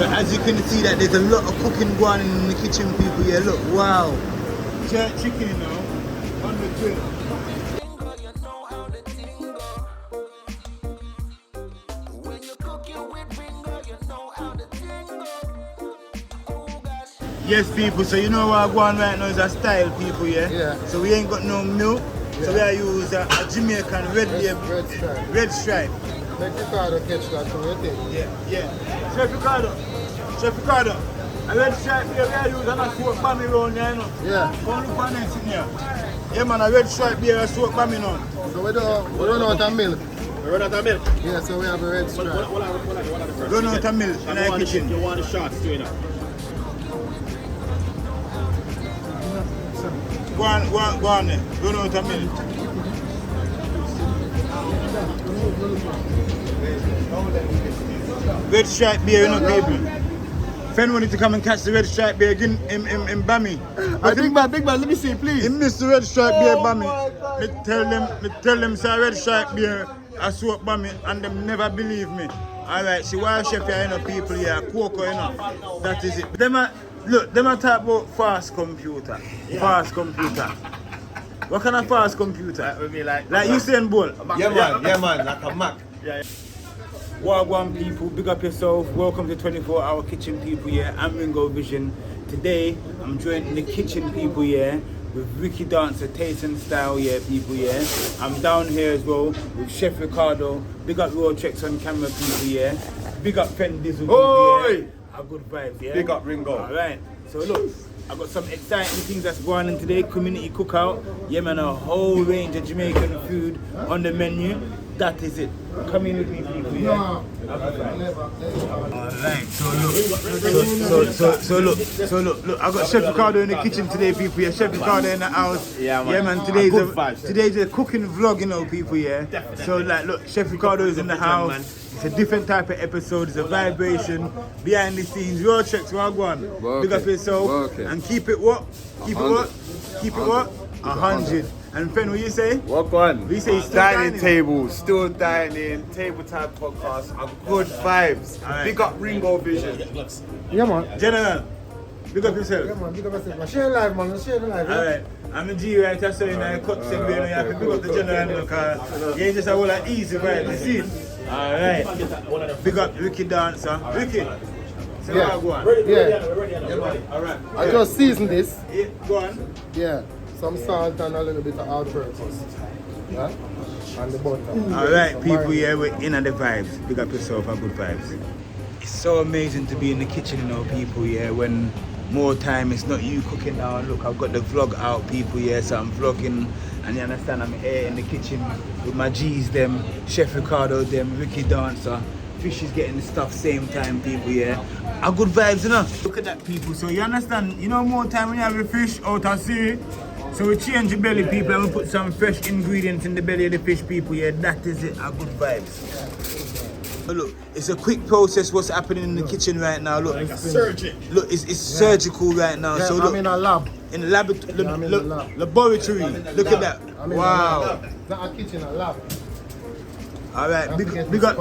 So as you can see that there's a lot of cooking going on in the kitchen, people. Yeah, look, wow. Jerk chicken, you know, on the grill. Yes, people, so you know what I'm going right now is a style, people, yeah? Yeah. So we ain't got no milk, so we are use a Jamaican red stripe. Red stripe. Make Ricardo catch that to your thing. Yeah. Chef Ricardo, a red stripe beer we are using a soap Bammy round here, you know? Yeah. Come look on this in here. Yeah, man, a red stripe beer a soap Bammy now. So we run out of milk. We run out of milk? Yeah, so we have a red stripe. Run out of milk in our kitchen. You want the shots too, you know? Go on there. Run out of milk. Red stripe beer, you know, people. If anyone needs to come and catch the red stripe beer again in Bammy. Big man, let me see, please. He missed the red stripe beer Bammy. Me tell them say red stripe beer I soap Bammy and them never believe me. Alright, see why chef here, you know, people here, Cocoa, you know. That is it. Them a talk about fast computer. Yeah. Fast computer. What kind of fast computer? Like Usain Bolt. Yeah man, like a Mac. Yeah. Wagwan people, big up yourself. Welcome to 24-hour kitchen, people. Yeah, I'm Ringo Vision. Today, I'm joined in the kitchen, people. Yeah, with Ricky Dancer, Taste and Style. Yeah, people. Yeah, I'm down here as well with Chef Ricardo. Big up Raw Checks on camera, people. Yeah, big up Fen Dizzle. Oi! A good vibes. Yeah. Big up Ringo. All right. So look, I've got some exciting things that's going on today. Community cookout. Yeah, man, a whole range of Jamaican food on the menu. That is it. Community people, yeah. Alright, so look, I got Chef Ricardo in the kitchen today, people. Yeah, Chef Ricardo in the house. Yeah, man. Today's a cooking vlog, you know, people. Yeah. Definitely. So like, look, Chef Ricardo is in the house. It's a different type of episode. It's a vibration behind the scenes. Raw Checks, Wagwan. Big up yourself and keep it what? Keep it what? Keep it what? 100. And Fen, what you say? Walk on. We say still dining table, still dining, table type podcast, a good vibes. Right. Big up Ringo Vision. Yeah man. General, big up yourself. Yeah man, big up yourself. Share live man, share the live. Alright, I'm a G right here, so you know, cut segment, you have to big up the general because yeah, it's just a whole lot easy, right? You see? Alright. Big up Ricky Dancer. Ricky. So Yeah. go on. Yeah. Alright. I just seasoned this. Yeah, go on. Yeah. Some salt and a little bit of all-purpose. Yeah? And the butter. Alright, people, yeah, we're in on the vibes. Big up yourself and good vibes. It's so amazing to be in the kitchen, you know, people, yeah, when more time it's not you cooking now. Look, I've got the vlog out, people, yeah, so I'm vlogging, and you understand, I'm here in the kitchen with my G's, them, Chef Ricardo, them, Ricky Dancer. Fish is getting the stuff same time, people, yeah. A good vibes, you know. Look at that, people, so you understand, you know, more time when you have the fish out of sea. So we change the belly, people, and we put some fresh ingredients in the belly of the fish, people. Yeah, that is it. A good vibes. But look, it's a quick process. What's happening in the kitchen right now? Look, Like a surgeon. Look, it's surgical right now. Yeah, so look, I'm in a lab. in the laboratory. Look at that. Wow. Not a kitchen, a lab. All right, big up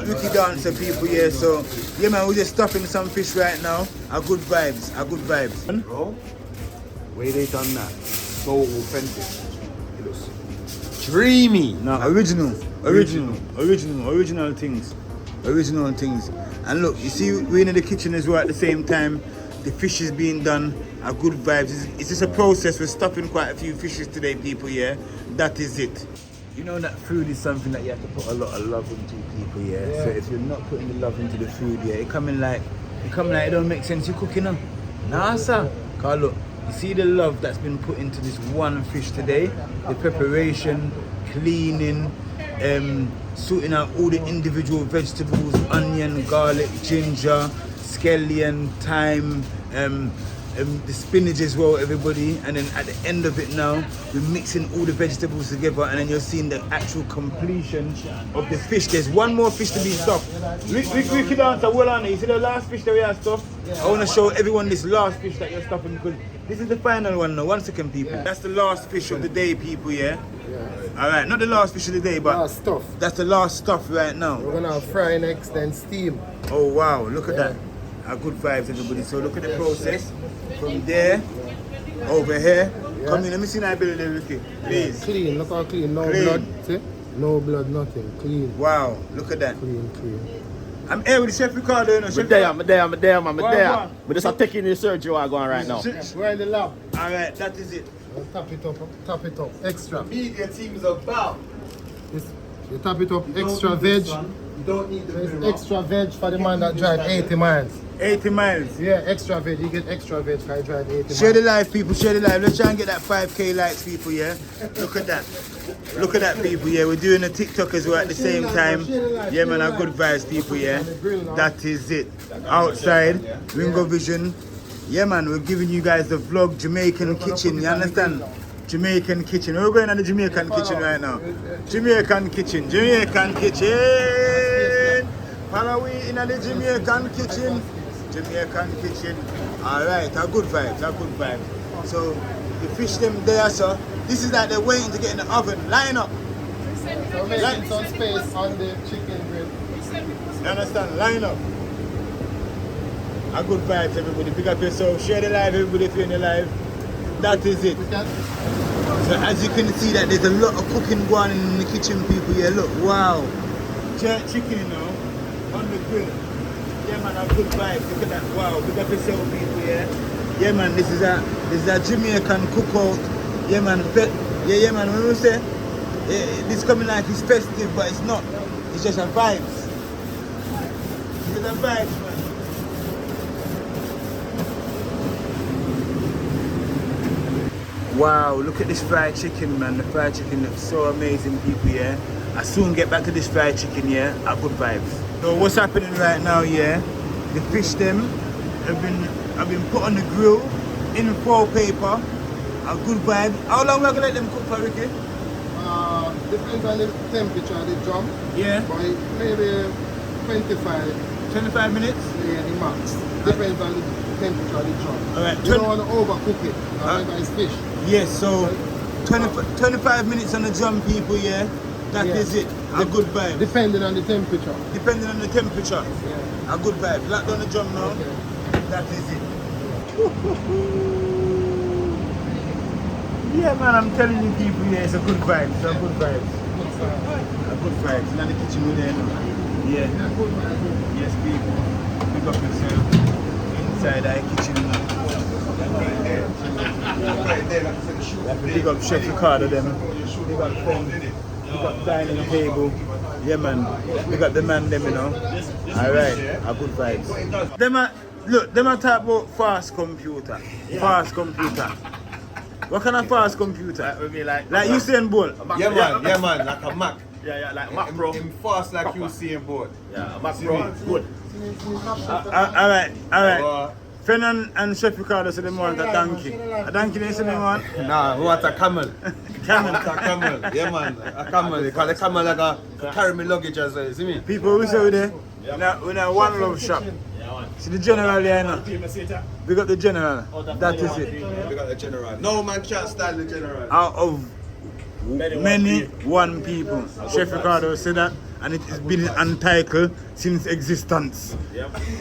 Ricky Dancer, people. Yeah, so yeah, man, we're just stuffing some fish right now. A good vibes. Bro, way they done that, so authentic. It looks dreamy. No, original things. And look, you see, we're in the kitchen as well at the same time. The fish is being done. A good vibes. It's just a process. We're stuffing quite a few fishes today, people. Yeah, that is it. You know that food is something that you have to put a lot of love into, people. Yeah. So if you're not putting the love into the food, yeah, it coming like it don't make sense. You're cooking them. Nah, sir. Cause look. You see the love that's been put into this one fish today, the preparation, cleaning, sorting out all the individual vegetables, onion, garlic, ginger, scallion, thyme, the spinach as well, everybody. And then at the end of it now, we're mixing all the vegetables together, and then you're seeing the actual completion of the fish. There's one more fish to be stuffed. Ricky Dancer, well on it. You see the last fish that we have stuffed? I want to show everyone this last fish that you're stuffing because this is the final one now. 1 second, people. Yeah. That's the last fish of the day, people, yeah? Alright, not the last fish of the day, but last stuff. That's the last stuff right now. We're gonna fry next, then steam. Oh wow, look at that. A good vibes, everybody. So look at the process. From there, over here. Yeah. Come in, let me see that building, Ricky. Please. Clean, look how clean. No Clean. blood, see? No blood, nothing. Clean. Wow, look at that. Clean, clean. I'm here with the Chef Ricardo, you know. I'm Chef there, man. Go on. I'm just taking the surgery while going right now. We're in the lab. Alright, that is it. Tap it up, tap it up. Extra. Media team's about. This, you tap it up, extra veg. You don't need the There's mirror. extra veg for the man that drive 80 miles. 80 miles. Yeah, extra veg. You get extra veg for I drive 80 Share the miles. live, people. Share the live. Let's try and get that 5K likes, people, yeah? Look at that. Look at that, people, yeah? We're doing a TikTok as well at the same time. Yeah, man, our good vibes, people, yeah? That is it. Outside, Ringo Vision. Yeah, man, we're giving you guys the vlog Jamaican kitchen, you understand? Jamaican kitchen. We're going on the Jamaican kitchen right now. Jamaican kitchen. Jamaican kitchen. Follow we in the Jamaican kitchen. Jamaican kitchen. Alright, a good vibes, a good vibes. So the fish them there, so this is like they're waiting to get in the oven. Line up. So making some space on the chicken grill. You understand? Line up. A good vibes, everybody. Pick up yourself. Share the live, everybody, if you're in the live. That is it. So as you can see that there's a lot of cooking going on in the kitchen, people. Yeah, look, wow. Jerk chicken, you know, on the grill. Yeah, man, a good vibe. Look at that. Wow, pick up yourself, people. Yeah. Yeah, man. This is a Jamaican cookout. Yeah, man. Yeah, man. When we say this coming like it's festive, but it's not. It's just a vibes. It's just a vibes, man. Wow, look at this fried chicken, man. The fried chicken looks so amazing, people, yeah? I soon get back to this fried chicken, yeah? A good vibes. So what's happening right now, yeah? The fish them have been put on the grill in foil paper. A good vibe. How long are we gonna let them cook for, Ricky? Depends on the temperature of the drum. Yeah. But maybe 25. 25 minutes? Yeah, the max. Depends on the temperature of the drum. Alright. You don't want to overcook it. Remember, it's fish. Yes, so 25 minutes on the drum, people, yeah? That is it. A good vibe. Depending on the temperature. Depending on the temperature. Yeah. A good vibe. Lock down the drum now. Okay. That is it. Yeah, man, I'm telling you, people, yeah, it's a good vibe. It's a good vibe. A good vibe. It's not the kitchen with there. Yeah. Yes, people. Pick up yourself inside our kitchen. Pick up Chef Ricardo, them. Pick up friends. Pick up dining table. Yeah, man. Pick up the man, them, you know. Alright, a good vibes. Them are talk about fast computer. Fast computer. What kind of fast computer? Like Usain Bolt. Yeah, man, like a Mac. Yeah, like Mac Pro. In fast like Usain Bolt. Yeah, a Mac Pro. Good. Alright. Fen and Chef Ricardo said they want a donkey. A donkey they say they want? Nah, we want a camel. Camel. A camel. Yeah, man, a camel. Because the camel like a carry me luggage as well, see me? People, we say we there. We're in a one love shop. See the general here, you know. We got the general. That is it. We got the general. No man can't stand the general. Out of many one people. Chef Ricardo said that, and it has been untitled since existence.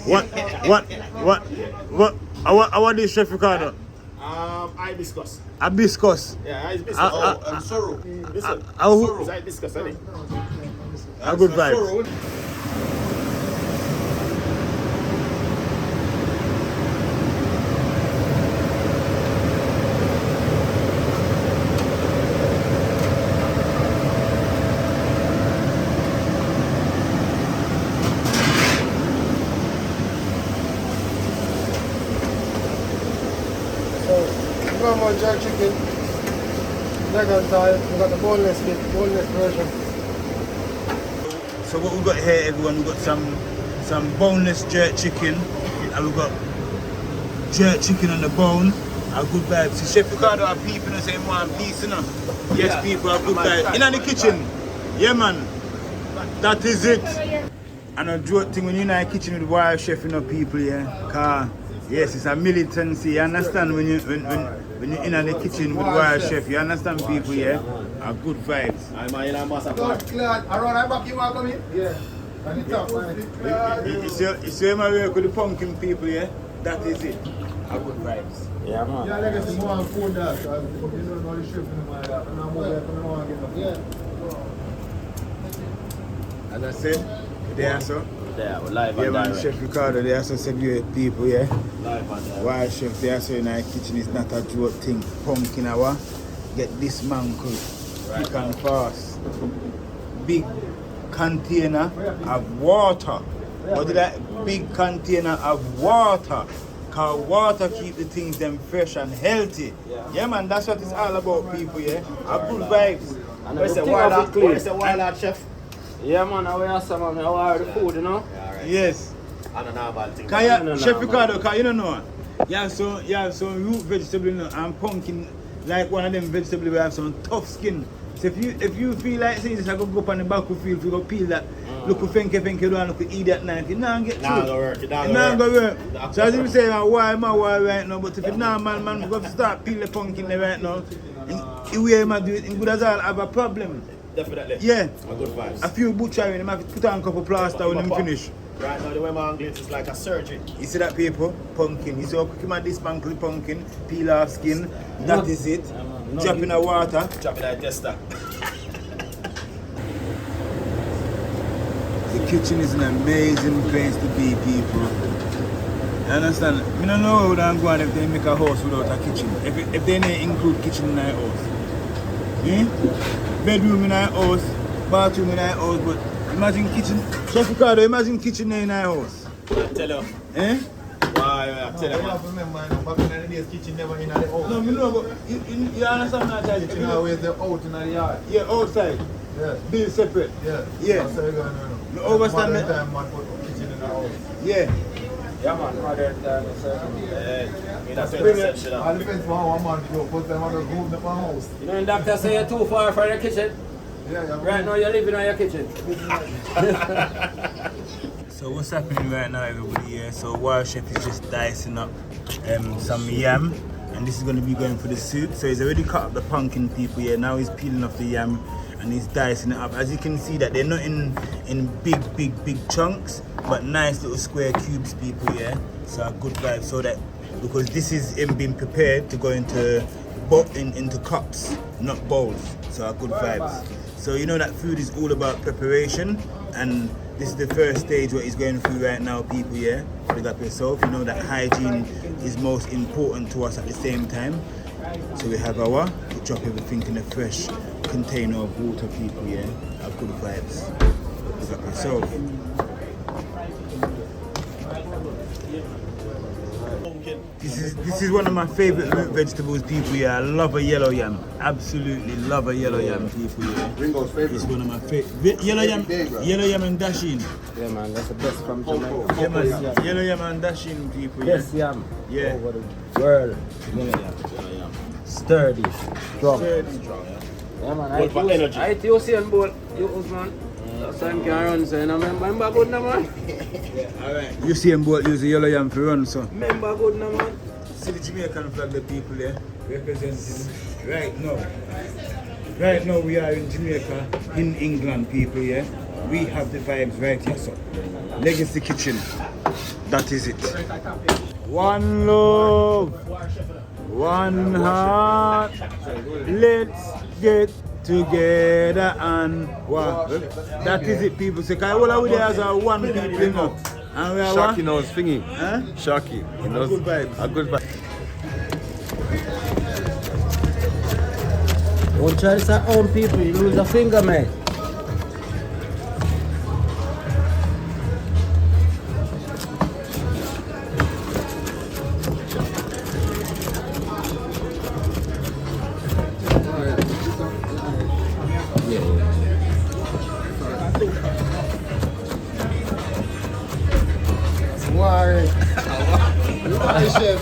What is Chef Ricardo? Hibiscus. Hibiscus. Yeah, hibiscus. And sorrow. Listen. Sorrow. It's hibiscus, isn't it? A good vibe. Sorrow. Normal jerk chicken, leg and thigh. We got the boneless bit, boneless version. So what we got here, everyone, we got some boneless jerk chicken, and we got jerk chicken on the bone. A good vibe. So Chef Ricardo are people and saying one piece, you know. Yes, people are good vibe. In the kitchen, yeah, man. That is it. And a joke thing when you're in the kitchen with wild chef, you know, people, yeah. Cause yes, it's a militancy. You understand when you're in the kitchen with wild chef. You understand, people, yeah. A good vibes. I'm in a master. Around that back you want to come in? Yeah. And the top, man. You see my work with the pumpkin people, yeah? That is it. A good vibes. Yeah, man. Yeah, like I said, more food that. You don't know the shift in my lap. And I'm over there for the morning. Yeah. As I said, there so. Yeah, we're live Yeah, and man, direct. Chef Ricardo, they also said you people, yeah? Live and direct. Why Chef, they also in our kitchen is not a joke thing. Pumpkin hour, get this mantle, quick and fast. Big container of water. What is that? Big container of water. Cause water keep the things them fresh and healthy. Yeah man, that's what it's all about people, yeah? A good vibes. And Where's the everything of it clean. Where's the wild out, chef? Yeah, man, I wear some of the food, you know? Yes. I don't know about things. Cause you, No, Chef man. Ricardo, cause you don't know. You have some root vegetable, you know, and pumpkin, like one of them vegetables we have some tough skin. So if you feel like saying this, I go up on the battlefield, you go peel that, look who think you don't look eat that knife, you not get through. Nah, go work. It not go work. So as you say, why right now, but if it's not man, we go start peel the pumpkin there right now. The way I do it, in good as all have a problem. Definitely. Yeah. A good vibes. A few butcher in them have to put on a couple plaster when them finish. Right now, the way my angle is like a surgery. You see that people? Pumpkin. You see how quick you dismantle the pumpkin, peel off skin, that is it. Drop in the water. Drop it like tester. The kitchen is an amazing place to be, people. You understand? I don't know how they're going if they make a house without a kitchen. If they don't include kitchen in their house. Bedroom in our house, bathroom in our house, but imagine kitchen. Chef Ricardo, imagine kitchen in our house. I tell you. Eh? Why, I tell you, I man. remember, back in the days, kitchen never in the house. No, me know, but you understand that? Kitchen always the out in the yard. Yeah, outside. Yeah. Bill separate. Yeah. Yeah. That's how you gonna know. You understand Modern that? time, man, put kitchen in the house. Yeah. Yeah, man, modern time. That's All depends on how one man go. First time I go home to my house. You know, the doctor say you're too far from your kitchen. Yeah. Right now, you're living on your kitchen. So what's happening right now, everybody? Yeah, so Wild Chef is just dicing up some yam, and this is going to be going for the soup. So he's already cut up the pumpkin, people. Yeah, now he's peeling off the yam and he's dicing it up. As you can see, that they're not in big chunks, but nice little square cubes, people. Yeah, so a good vibe. So that because this is him being prepared to go into cups, not bowls. So a good vibes. So you know that food is all about preparation, and this is the first stage what he's going through right now, people, yeah? Big up yourself. You know that hygiene is most important to us at the same time. So we have we drop everything in a fresh container of water, people, yeah? Have good vibes. Big up yourself. This is one of my favorite root vegetables, people, yeah. I love a yellow yam. Absolutely love a yellow yam, people, yeah. Ringo's favorite. It's one of my favorite. Yellow yam and dasheen. Yeah, man, that's the best from Jamaica. Yeah, man. Yellow yam and dasheen, people, yeah. Yes, yam. Yeah. Over the world. Yellow yam. Sturdy. Strong. Yeah, man. Good for energy. I you see on board. You man. That's time can run, so you know, remember good now, man. Alright. You see him both use the yellow yam for run, so. Remember good now, man. See the Jamaican flag, the people there, representing right now. Right now we are in Jamaica, in England, people, yeah. We have the vibes right here, so. Legacy Kitchen. That is it. One love. One heart. Let's get together and what? That is it, people. So, all of we there as a one people, you know. And we are Shocky knows thingy. Huh? Shocky. He knows good vibes. A good vibe. Don't try this at home, people. You lose a finger, man. Why? Why, chef?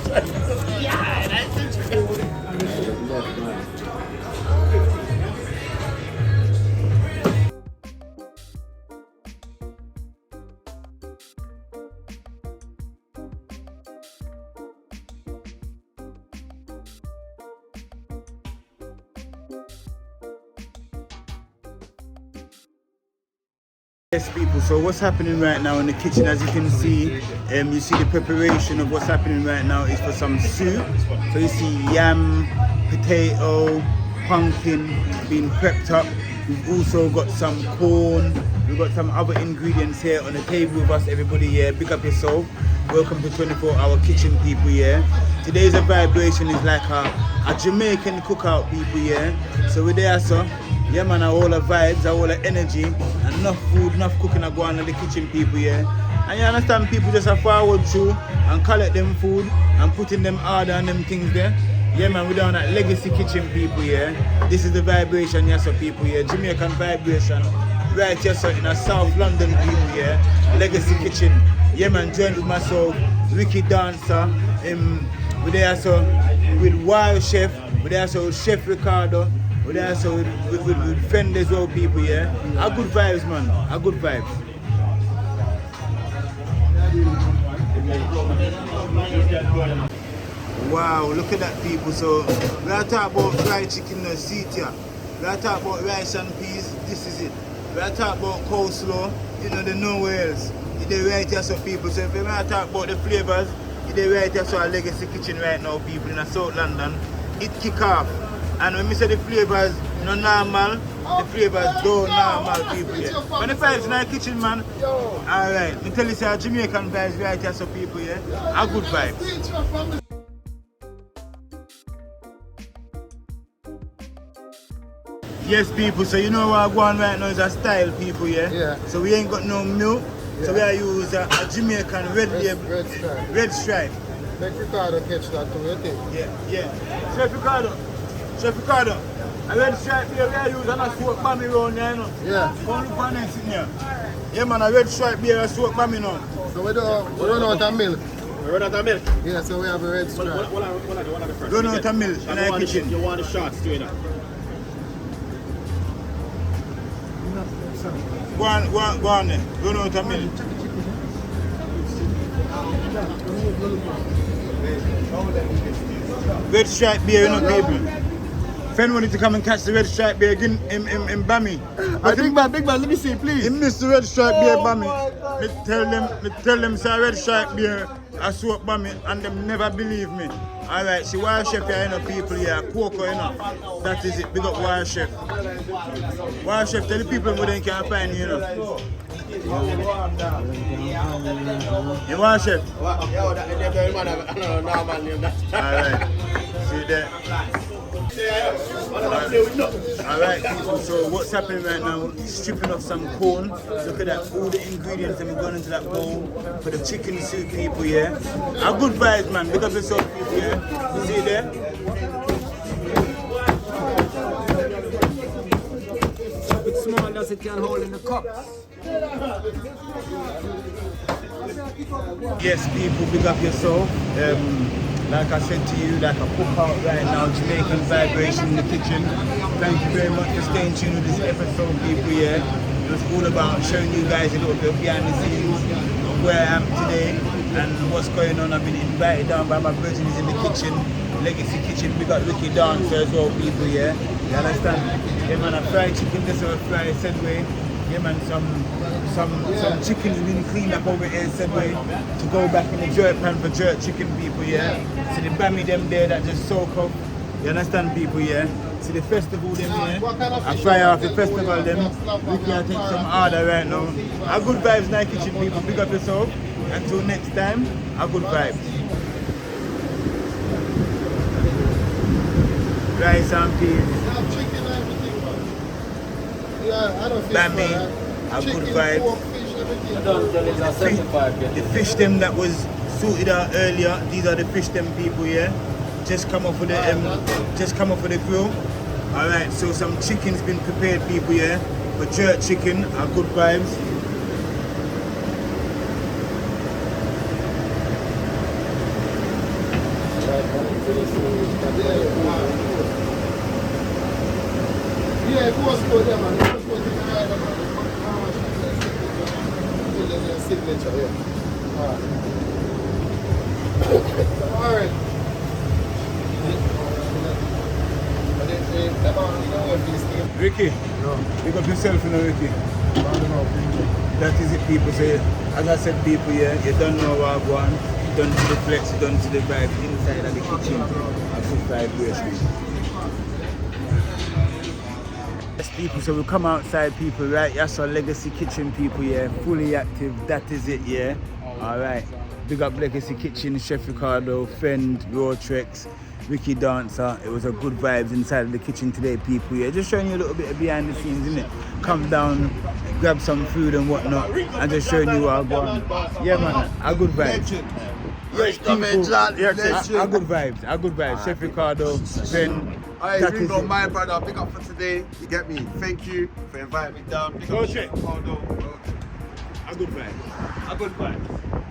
Yes, people, so what's happening right now in the kitchen, as you can see, you see the preparation of what's happening right now is for some soup. So you see yam, potato, pumpkin being prepped up. We've also got some corn, we've got some other ingredients here on the table with us, everybody here. Big up yourself. Welcome to 24-hour kitchen, people here. Today's a vibration is like a Jamaican cookout, people here. So we're there, so yeah man, all the vibes, all the energy, and enough food, enough cooking are going on in the kitchen, people here. And you understand, people just have forward through and collect them food and putting them order and them things there. Yeah man, we're down at Legacy Kitchen, people here. This is the vibration, yes sir, people here. Jamaican vibration, right here sir, in a South London, people here. Legacy Kitchen. Yeah man, join with myself, Ricky Dancer. We're there sir with Wild Chef. We're there sir with Chef Ricardo. We're there so with friends as well, people, yeah. A good vibes, man. A good vibes. Wow, look at that, people. So we are talking about fried chicken, no seat here. We are talking about rice and peas. This is it. We are talking about coleslaw. You know, there's nowhere else. It's right here, so people. So if we are talking about the flavors, it's right here, so our Legacy Kitchen right now, people, in South London. It kick off. And when we say the flavors no normal, the flavors don't normal, people here. When the vibes in our kitchen, man, alright, me tell you say Jamaican vibes right here, so people here, a good vibes. Yes, people, so you know what going on right now is a style, people here. Yeah. So we ain't got no milk, so we are use a Jamaican red label. Red stripe. Make Ricardo catch that too, you think? Yeah. Chef Ricardo, I red stripe beer we are using and a soak Bammy round there, you know. Yeah. Come look on it sitting here. Yeah man, a red stripe beer and soak Bammy now. So we run out of milk. We run out of milk. Yeah, so we have a red stripe. One of the first. Run out of milk in our kitchen. You want the shots doing that? Go on there. Run out of milk. Red stripe beer, you know, people. Friend wanted to come and catch the red stripe beer again in Bammy. Big man, let me see, please. He missed the red stripe beer Bammy. Me tell them say red stripe beer I soak Bammy and them never believe me. Alright, see Wild Chef here, you know, people here, Cocoa, you know. That is it, big up Wild Chef. Wild Chef, tell the people where they can find you, you know. You Wild Chef? Alright, see there. Alright people, so what's happening right now, stripping off some corn. Look at that, all the ingredients and we're going into that bowl for the chicken soup, people here. A good vibes man, because it's so people here. You see it there? It's small as it can hold in the cups. Yes people, big up yourself. Like I said to you, like a cookout right now, Jamaican vibration in the kitchen. Thank you very much for staying tuned with this episode, people here. It was all about showing you guys a little bit of behind the scenes of where I am today and what's going on. I've been invited down by my brothers in the kitchen, Legacy Kitchen. We got Ricky Dancer as well, people here. You understand? Yeah man, a fried chicken, this is a fried Sedway. Yeah man, some chicken's been cleaned up over here, Sedway, to go back in the jerk pan for jerk chicken, people, yeah. See the Bammy them there that just soak up. You understand, people, yeah. See the festival them here. I fry off the festival them. We can take some order right now. A good vibes in our kitchen, people. Big up yourself. Until next time, a good vibes. Rice and peas. Bammy, a good vibe. The fish them that was sorted out earlier, these are the fish them people here. Just come off of the grill. Alright, so some chicken's been prepared, people here. For jerk chicken, a good vibes. Yeah, it was good, yeah, man. Signature, yeah. Alright. Ricky, pick up yourself, you know, Ricky. That is it, people. So, as I said, people, yeah, you don't know what I want. You don't see the flex, you don't see the vibe inside of the kitchen. I put vibration. Yes, people, so we come outside, people, right? That's our Legacy Kitchen, people, yeah. Fully active, that is it, yeah. Alright. Big up Legacy Kitchen, Chef Ricardo, Fend, Rotrex, Ricky Dancer. It was a good vibes inside of the kitchen today, people, yeah. Just showing you a little bit of behind the scenes, innit? Come down, grab some food and whatnot, and just showing you what I want. Yeah, man, a good vibes. Yes, people, a good vibes, a good vibes. Chef Ricardo, Fend. Hey, That is Ringo, it. my brother, big up for today. You get me? Thank you for inviting me down. Big Go up check. Ricardo. A good vibe. A good vibe.